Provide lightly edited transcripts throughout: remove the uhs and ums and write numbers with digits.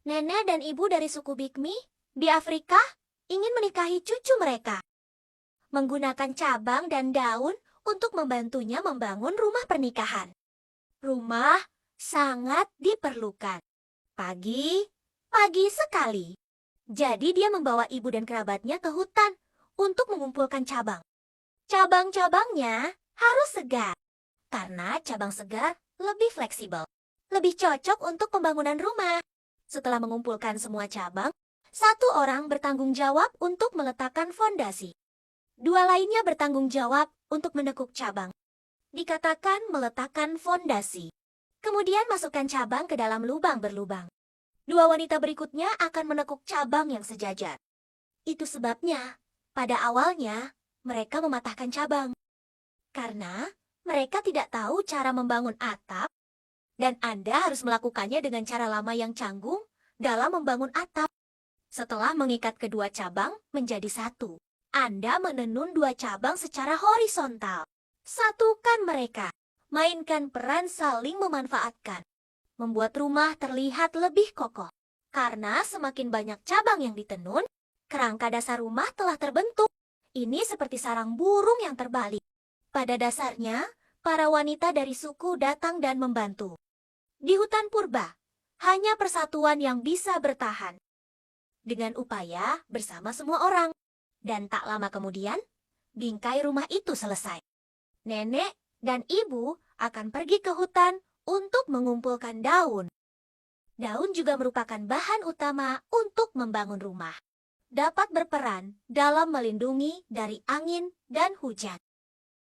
Nenek dan ibu dari suku Bigmi di Afrika ingin menikahi cucu mereka. Menggunakan cabang dan daun untuk membantunya membangun rumah pernikahan. Rumah sangat diperlukan. Pagi sekali. Jadi dia membawa ibu dan kerabatnya ke hutan untuk mengumpulkan cabang. Cabang-cabangnya harus segar, karena cabang segar lebih fleksibel, lebih cocok untuk pembangunan rumah. Setelah mengumpulkan semua cabang, satu orang bertanggung jawab untuk meletakkan fondasi. Dua lainnya bertanggung jawab untuk menekuk cabang. Dikatakan meletakkan fondasi. Kemudian masukkan cabang ke dalam lubang berlubang. Dua wanita berikutnya akan menekuk cabang yang sejajar. Itu sebabnya, pada awalnya, mereka mematahkan cabang. Karena mereka tidak tahu cara membangun atap, dan Anda harus melakukannya dengan cara lama yang canggung dalam membangun atap. Setelah mengikat kedua cabang menjadi satu, Anda menenun dua cabang secara horizontal. Satukan mereka, mainkan peran saling memanfaatkan. Membuat rumah terlihat lebih kokoh. Karena semakin banyak cabang yang ditenun, kerangka dasar rumah telah terbentuk. Ini seperti sarang burung yang terbalik. Pada dasarnya, para wanita dari suku datang dan membantu. Di hutan purba, hanya persatuan yang bisa bertahan. Dengan upaya bersama semua orang. Dan tak lama kemudian, bingkai rumah itu selesai. Nenek dan ibu akan pergi ke hutan untuk mengumpulkan daun. Daun juga merupakan bahan utama untuk membangun rumah. Dapat berperan dalam melindungi dari angin dan hujan.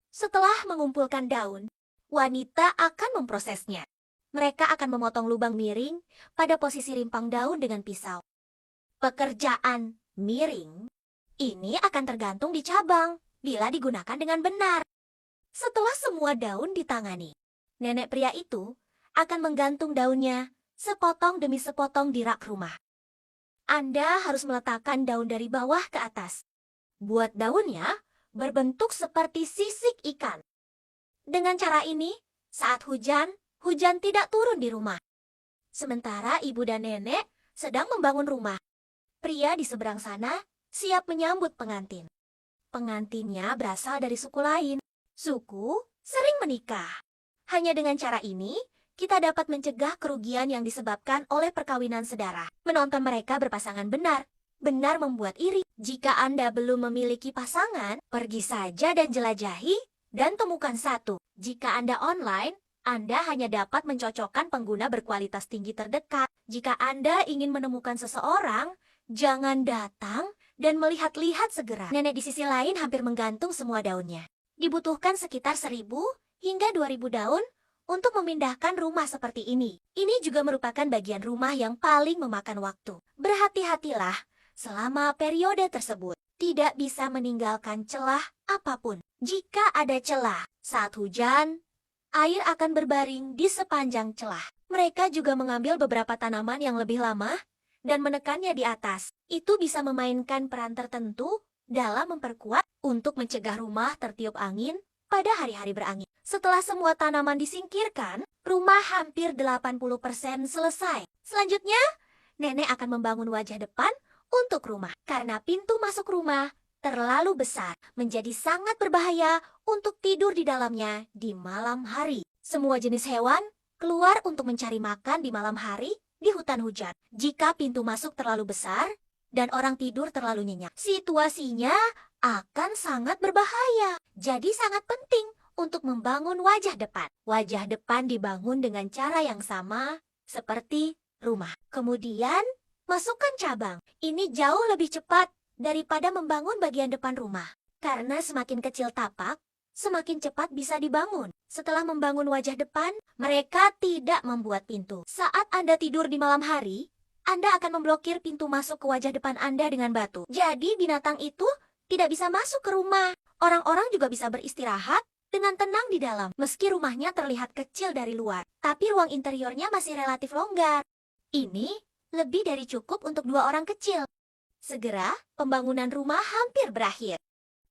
Setelah mengumpulkan daun, wanita akan memprosesnya. Mereka akan memotong lubang miring pada posisi rimpang daun dengan pisau. Pekerjaan miring ini akan tergantung di cabang bila digunakan dengan benar. Setelah semua daun ditangani, nenek pria itu akan menggantung daunnya sepotong demi sepotong di rak rumah. Anda harus meletakkan daun dari bawah ke atas. Buat daunnya berbentuk seperti sisik ikan. Dengan cara ini, saat hujan tidak turun di rumah. Sementara ibu dan nenek sedang membangun rumah. Pria di seberang sana siap menyambut pengantin. Pengantinnya berasal dari suku lain. Suku sering menikah. Hanya dengan cara ini, kita dapat mencegah kerugian yang disebabkan oleh perkawinan sedara. Menonton mereka berpasangan benar membuat iri. Jika Anda belum memiliki pasangan, pergi saja dan jelajahi dan temukan satu. Jika Anda online, Anda hanya dapat mencocokkan pengguna berkualitas tinggi terdekat. Jika Anda ingin menemukan seseorang, jangan datang dan melihat-lihat segera. Nenek di sisi lain hampir menggantung semua daunnya. Dibutuhkan sekitar 1.000 hingga 2.000 daun untuk memindahkan rumah seperti ini. Ini juga merupakan bagian rumah yang paling memakan waktu. Berhati-hatilah selama periode tersebut. Tidak bisa meninggalkan celah apapun. Jika ada celah saat hujan, air akan berbaring di sepanjang celah. Mereka juga mengambil beberapa tanaman yang lebih lama dan menekannya di atas. Itu bisa memainkan peran tertentu dalam memperkuat untuk mencegah rumah tertiup angin pada hari-hari berangin. Setelah semua tanaman disingkirkan, rumah hampir 80% selesai. Selanjutnya, nenek akan membangun wajah depan untuk rumah. Karena pintu masuk rumah terlalu besar, menjadi sangat berbahaya untuk tidur di dalamnya di malam hari. Semua jenis hewan keluar untuk mencari makan di malam hari di hutan hujan. Jika pintu masuk terlalu besar dan orang tidur terlalu nyenyak, situasinya akan sangat berbahaya. Jadi sangat penting untuk membangun wajah depan. Wajah depan dibangun dengan cara yang sama seperti rumah. Kemudian, masukkan cabang. Ini jauh lebih cepat daripada membangun bagian depan rumah. Karena semakin kecil tapak, semakin cepat bisa dibangun. Setelah membangun wajah depan, mereka tidak membuat pintu. Saat Anda tidur di malam hari, Anda akan memblokir pintu masuk ke wajah depan Anda dengan batu. Jadi binatang itu tidak bisa masuk ke rumah. Orang-orang juga bisa beristirahat dengan tenang di dalam. Meski rumahnya terlihat kecil dari luar, tapi ruang interiornya masih relatif longgar. Ini lebih dari cukup untuk 2 orang kecil. Segera, pembangunan rumah hampir berakhir.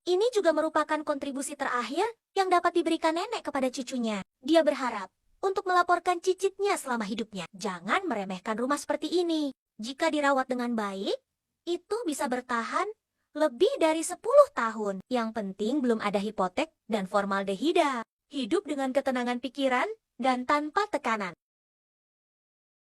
Ini juga merupakan kontribusi terakhir yang dapat diberikan nenek kepada cucunya. Dia berharap untuk melaporkan cicitnya selama hidupnya. Jangan meremehkan rumah seperti ini. Jika dirawat dengan baik, itu bisa bertahan lebih dari 10 tahun. Yang penting belum ada hipotek dan formaldehida. Hidup dengan ketenangan pikiran dan tanpa tekanan.